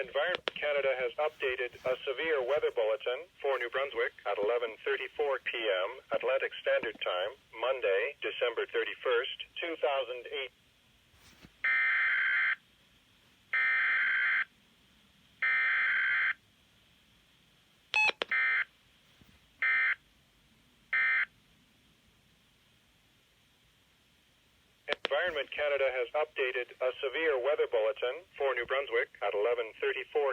Environment Canada has updated a severe weather bulletin for New Brunswick at 11:34 p.m. Atlantic Standard Time, Monday, December 31st, 2008. Environment Canada has updated a severe weather bulletin for New Brunswick at 11:34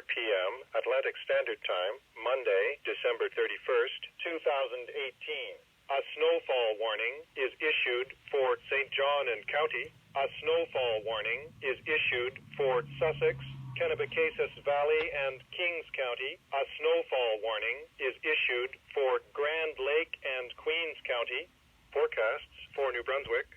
p.m. Atlantic Standard Time, Monday, December 31st, 2018. A snowfall warning is issued for St. John and County. A snowfall warning is issued for Sussex, Kennebecasis Valley, and Kings County. A snowfall warning is issued for Grand Lake and Queens County. Forecasts for New Brunswick.